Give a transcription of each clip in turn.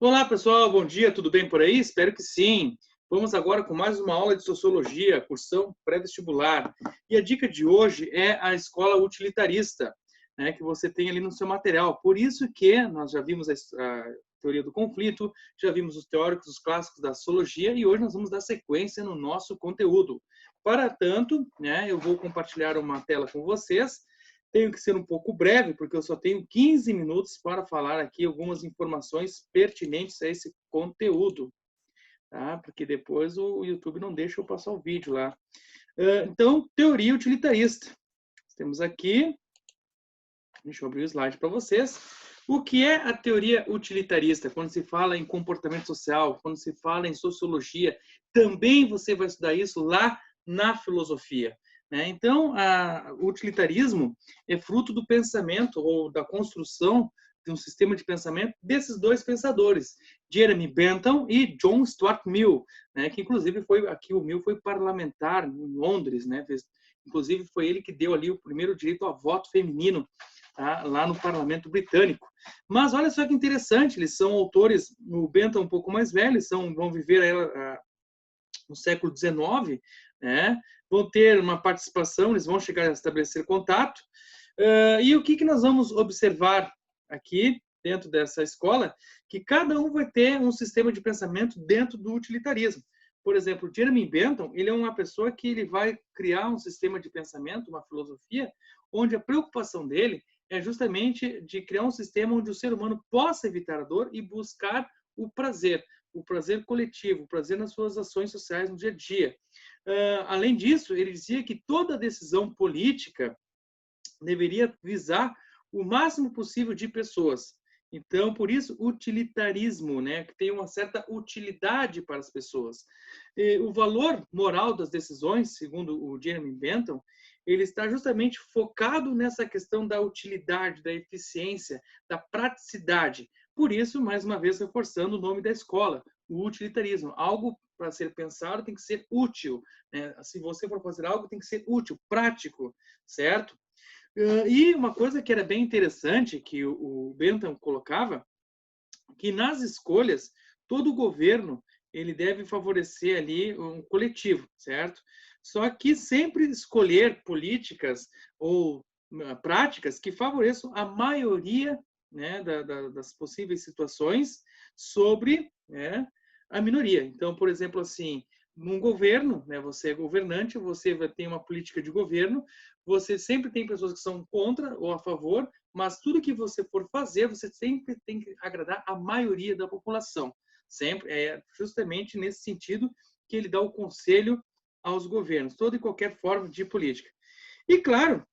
Olá, pessoal, bom dia, tudo bem por aí? Espero que sim. Vamos agora com mais uma aula de Sociologia, cursão pré-vestibular. E a dica de hoje é a escola utilitarista, né, que você tem ali no seu material. Por isso que nós já vimos a teoria do conflito, já vimos os teóricos, os clássicos da sociologia, e hoje nós vamos dar sequência no nosso conteúdo. Para tanto, né, eu vou compartilhar uma tela com vocês. Tenho que ser um pouco breve, porque eu só tenho 15 minutos para falar aqui algumas informações pertinentes a esse conteúdo, tá? Porque depois o YouTube não deixa eu passar o vídeo lá. Então, teoria utilitarista. Temos aqui, deixa eu abrir o slide para vocês. O que é a teoria utilitarista? Quando se fala em comportamento social, quando se fala em sociologia, também você vai estudar isso lá na filosofia. Então, o utilitarismo é fruto do pensamento ou da construção de um sistema de pensamento desses dois pensadores, Jeremy Bentham e John Stuart Mill, que inclusive o Mill foi parlamentar em Londres, inclusive foi ele que deu ali o primeiro direito ao voto feminino, tá, lá no parlamento britânico. Mas olha só que interessante, eles são autores, o Bentham um pouco mais velho, vão viver no século XIX, vão ter uma participação, eles vão chegar a estabelecer contato. E o que nós vamos observar aqui dentro dessa escola? Que cada um vai ter um sistema de pensamento dentro do utilitarismo. Por exemplo, Jeremy Bentham, ele é uma pessoa que ele vai criar um sistema de pensamento, uma filosofia, onde a preocupação dele é justamente de criar um sistema onde o ser humano possa evitar a dor e buscar o prazer coletivo, o prazer nas suas ações sociais no dia a dia. Além disso, ele dizia que toda decisão política deveria visar o máximo possível de pessoas. Então, por isso, utilitarismo, que tem uma certa utilidade para as pessoas. O valor moral das decisões, segundo o Jeremy Bentham, ele está justamente focado nessa questão da utilidade, da eficiência, da praticidade. Por isso, mais uma vez, reforçando o nome da escola, o utilitarismo. Algo para ser pensado tem que ser útil. Se você for fazer algo, tem que ser útil, prático, certo? E uma coisa que era bem interessante, que o Bentham colocava, que nas escolhas, todo governo ele deve favorecer ali um coletivo, certo? Só que sempre escolher políticas ou práticas que favoreçam a maioria, das possíveis situações sobre, a minoria. Então, por exemplo, assim, num governo, você é governante, você vai ter uma política de governo, você sempre tem pessoas que são contra ou a favor, mas tudo que você for fazer, você sempre tem que agradar a maioria da população. Sempre é justamente nesse sentido que ele dá o conselho aos governos, toda e qualquer forma de política. E claro,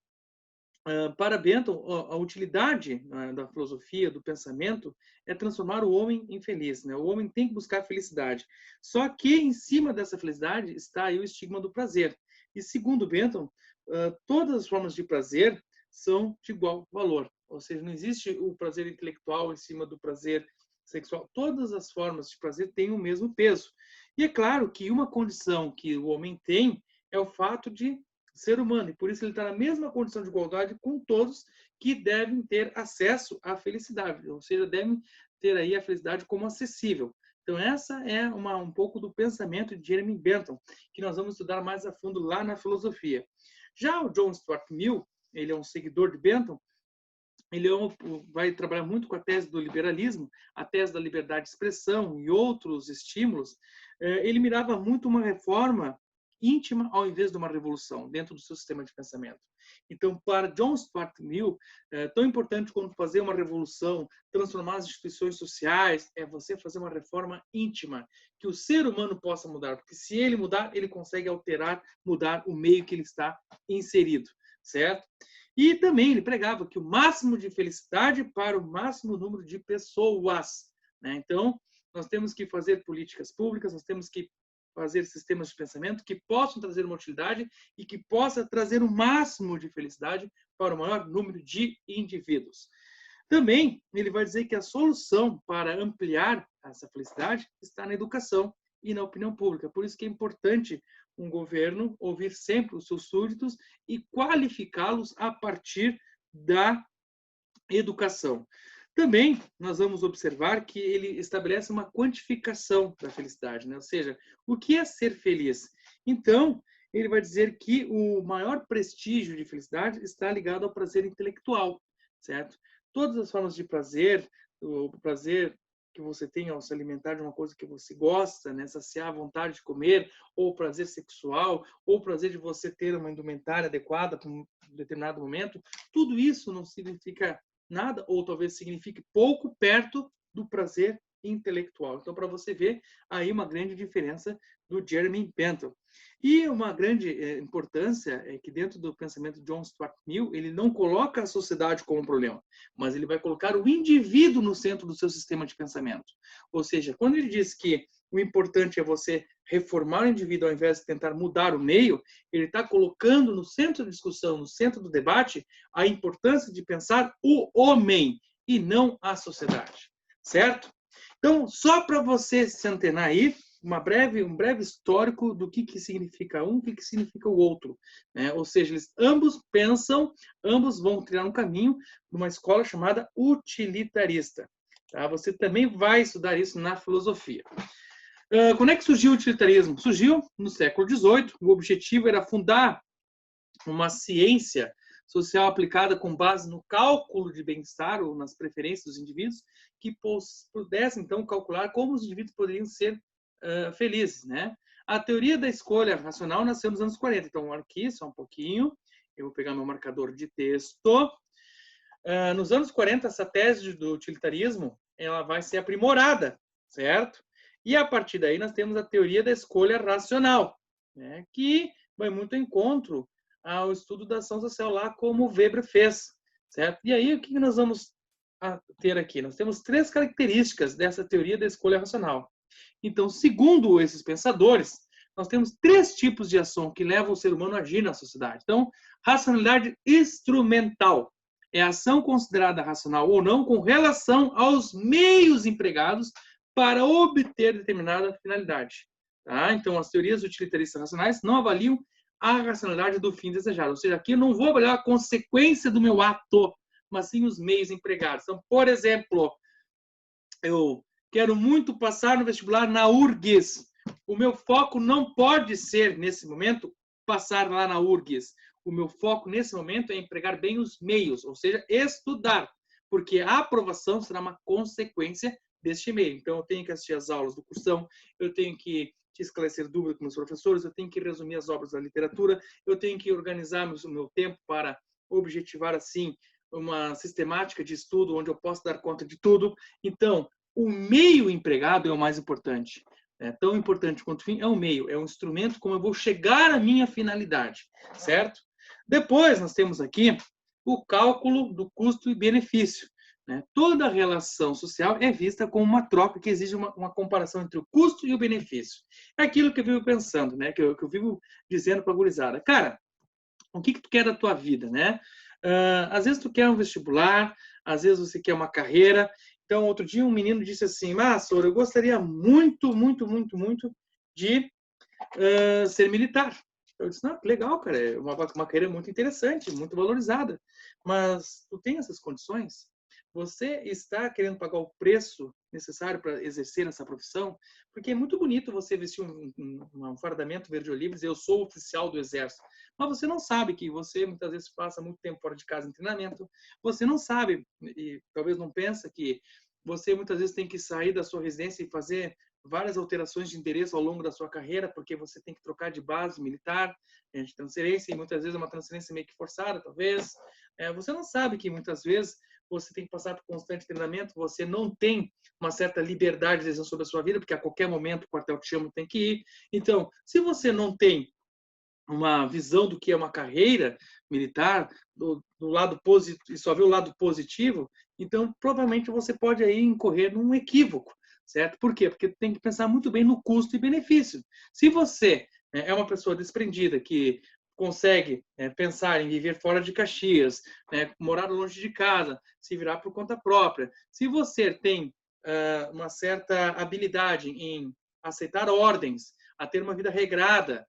para Bentham, a utilidade da filosofia, do pensamento, é transformar o homem em feliz. O homem tem que buscar felicidade. Só que em cima dessa felicidade está aí o estigma do prazer. E segundo Bentham, todas as formas de prazer são de igual valor. Ou seja, não existe o prazer intelectual em cima do prazer sexual. Todas as formas de prazer têm o mesmo peso. E é claro que uma condição que o homem tem é o fato de ser humano, e por isso ele está na mesma condição de igualdade com todos que devem ter acesso à felicidade, ou seja, devem ter aí a felicidade como acessível. Então, essa é um pouco do pensamento de Jeremy Bentham, que nós vamos estudar mais a fundo lá na filosofia. Já o John Stuart Mill, ele é um seguidor de Bentham, ele vai trabalhar muito com a tese do liberalismo, a tese da liberdade de expressão e outros estímulos. Ele mirava muito uma reforma íntima ao invés de uma revolução dentro do seu sistema de pensamento. Então, para John Stuart Mill, tão importante quanto fazer uma revolução, transformar as instituições sociais, é você fazer uma reforma íntima, que o ser humano possa mudar, porque se ele mudar, ele consegue alterar, mudar o meio que ele está inserido, certo? E também ele pregava que o máximo de felicidade para o máximo número de pessoas. Então, nós temos que fazer políticas públicas, nós temos que fazer sistemas de pensamento que possam trazer uma utilidade e que possa trazer o máximo de felicidade para o maior número de indivíduos. Também, ele vai dizer que a solução para ampliar essa felicidade está na educação e na opinião pública. Por isso que é importante um governo ouvir sempre os seus súditos e qualificá-los a partir da educação. Também nós vamos observar que ele estabelece uma quantificação da felicidade, né? Ou seja, o que é ser feliz? Então, ele vai dizer que o maior prestígio de felicidade está ligado ao prazer intelectual, certo? Todas as formas de prazer, o prazer que você tem ao se alimentar de uma coisa que você gosta, né? Saciar a vontade de comer, ou prazer sexual, ou prazer de você ter uma indumentária adequada para um determinado momento, tudo isso não significa nada, ou talvez signifique pouco perto do prazer intelectual. Então, para você ver aí uma grande diferença do Jeremy Bentham. E uma grande importância é que dentro do pensamento de John Stuart Mill, ele não coloca a sociedade como um problema, mas ele vai colocar o indivíduo no centro do seu sistema de pensamento. Ou seja, quando ele diz que o importante é você reformar o indivíduo ao invés de tentar mudar o meio, ele está colocando no centro da discussão, no centro do debate, a importância de pensar o homem e não a sociedade. Certo? Então, só para você se antenar aí, um breve histórico do que significa um, o que significa o outro. Né? Ou seja, eles ambos pensam, ambos vão criar um caminho numa escola chamada utilitarista. Tá? Você também vai estudar isso na filosofia. Quando é que surgiu o utilitarismo? Surgiu no século XVIII. O objetivo era fundar uma ciência social aplicada com base no cálculo de bem-estar ou nas preferências dos indivíduos, que pudesse, então, calcular como os indivíduos poderiam ser felizes, né? A teoria da escolha racional nasceu nos anos 40. Então, aqui, só um pouquinho, eu vou pegar meu marcador de texto. Nos anos 40, essa tese do utilitarismo ela vai ser aprimorada, certo? E, a partir daí, nós temos a teoria da escolha racional, né? Que vai muito ao encontro ao estudo da ação social lá, como Weber fez, certo? E aí, o que nós vamos ter aqui? Nós temos 3 características dessa teoria da escolha racional. Então, segundo esses pensadores, nós temos 3 tipos de ação que levam o ser humano a agir na sociedade. Então, racionalidade instrumental é a ação considerada racional ou não com relação aos meios empregados para obter determinada finalidade. Tá? Então, as teorias utilitaristas racionais não avaliam a racionalidade do fim desejado. Ou seja, aqui eu não vou avaliar a consequência do meu ato, mas sim os meios empregados. Então, por exemplo, eu quero muito passar no vestibular na URGS. O meu foco não pode ser, nesse momento, passar lá na URGS. O meu foco, nesse momento, é empregar bem os meios, ou seja, estudar, porque a aprovação será uma consequência deste meio. Então, eu tenho que assistir às aulas do cursão, eu tenho que esclarecer dúvidas com meus professores, eu tenho que resumir as obras da literatura, eu tenho que organizar o meu tempo para objetivar, assim, uma sistemática de estudo onde eu posso dar conta de tudo. Então, o meio empregado é o mais importante. É tão importante quanto o fim é o meio, é o instrumento como eu vou chegar à minha finalidade, certo? Depois, nós temos aqui o cálculo do custo e benefício. Né? Toda relação social é vista como uma troca que exige uma comparação entre o custo e o benefício. É aquilo que eu vivo pensando, né? que eu vivo dizendo para a gurizada. Cara, o que tu quer da tua vida, né? Às vezes tu quer um vestibular, às vezes você quer uma carreira. Então, outro dia um menino disse assim, Soro, eu gostaria muito, muito, muito, muito de ser militar. Eu disse, não, que legal, cara, é uma carreira muito interessante, muito valorizada. Mas tu tem essas condições? Você está querendo pagar o preço necessário para exercer essa profissão? Porque é muito bonito você vestir um fardamento verde-oliva e dizer, eu sou oficial do Exército. Mas você não sabe que você muitas vezes passa muito tempo fora de casa em treinamento. Você não sabe, e talvez não pensa que você muitas vezes tem que sair da sua residência e fazer várias alterações de endereço ao longo da sua carreira, porque você tem que trocar de base militar, de transferência, e muitas vezes é uma transferência meio que forçada, talvez. Você não sabe que muitas vezes você tem que passar por constante treinamento, você não tem uma certa liberdade de decisão sobre a sua vida, porque a qualquer momento o quartel te chama, tem que ir. Então, se você não tem uma visão do que é uma carreira militar, do lado positivo, e só vê o lado positivo, então provavelmente você pode aí incorrer num equívoco, certo? Por quê? Porque tem que pensar muito bem no custo e benefício. Se você é uma pessoa desprendida, que consegue pensar em viver fora de Caxias, morar longe de casa, se virar por conta própria, se você tem uma certa habilidade em aceitar ordens, a ter uma vida regrada,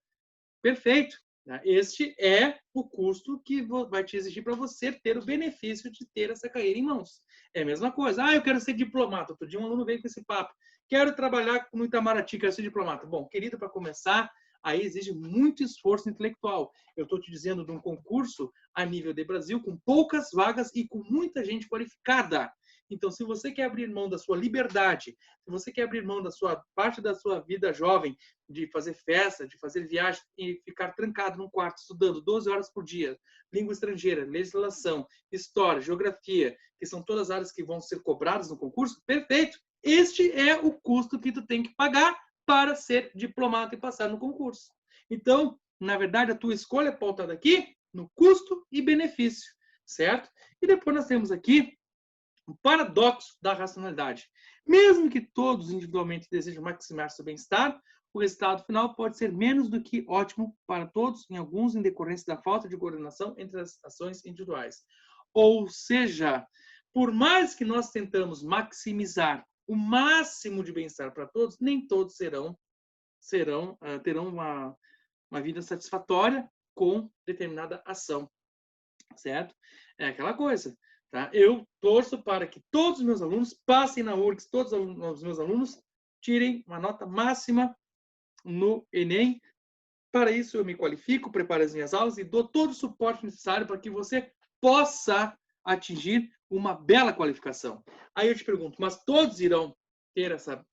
perfeito. Tá? Este é o custo que vai te exigir para você ter o benefício de ter essa carreira em mãos. É a mesma coisa. Ah, eu quero ser diplomata. Outro dia um aluno veio com esse papo. Quero trabalhar no Itamaraty, quero ser diplomata. Bom, querido, para começar, aí exige muito esforço intelectual. Eu estou te dizendo de um concurso a nível de Brasil, com poucas vagas e com muita gente qualificada. Então, se você quer abrir mão da sua liberdade, se você quer abrir mão da sua parte da sua vida jovem, de fazer festa, de fazer viagem e ficar trancado num quarto estudando 12 horas por dia, língua estrangeira, legislação, história, geografia, que são todas áreas que vão ser cobradas no concurso, perfeito. Este é o custo que tu tem que pagar para ser diplomata e passar no concurso. Então, na verdade, a tua escolha é pautada aqui no custo e benefício, certo? E depois nós temos aqui o paradoxo da racionalidade. Mesmo que todos individualmente desejam maximizar seu bem-estar, o resultado final pode ser menos do que ótimo para todos, em alguns em decorrência da falta de coordenação entre as ações individuais. Ou seja, por mais que nós tentamos maximizar o máximo de bem-estar para todos, nem todos terão uma vida satisfatória com determinada ação, certo? É aquela coisa. Tá? Eu torço para que todos os meus alunos passem na URGS, todos os meus alunos tirem uma nota máxima no Enem. Para isso, eu me qualifico, preparo as minhas aulas e dou todo o suporte necessário para que você possa atingir uma bela qualificação. Aí eu te pergunto, mas todos irão ter essa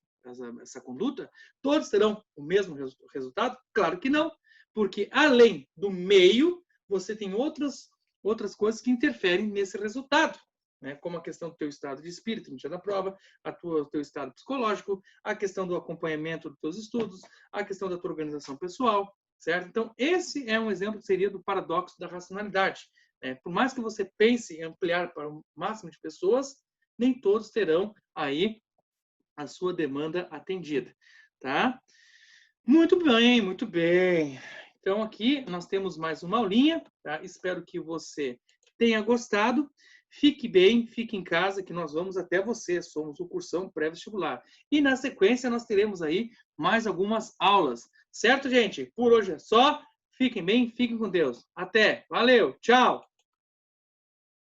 conduta? Todos terão o mesmo resultado? Claro que não, porque além do meio, você tem outras coisas que interferem nesse resultado, né? Como a questão do teu estado de espírito no dia da prova, o teu estado psicológico, a questão do acompanhamento dos teus estudos, a questão da tua organização pessoal, certo? Então, esse é um exemplo que seria do paradoxo da racionalidade. Por mais que você pense em ampliar para o máximo de pessoas, nem todos terão aí a sua demanda atendida, tá? Muito bem, muito bem. Então, aqui nós temos mais uma aulinha, tá? Espero que você tenha gostado. Fique bem, fique em casa, que nós vamos até você. Somos o Cursão Pré-Vestibular. E na sequência, nós teremos aí mais algumas aulas. Certo, gente? Por hoje é só. Fiquem bem, fiquem com Deus. Até. Valeu. Tchau.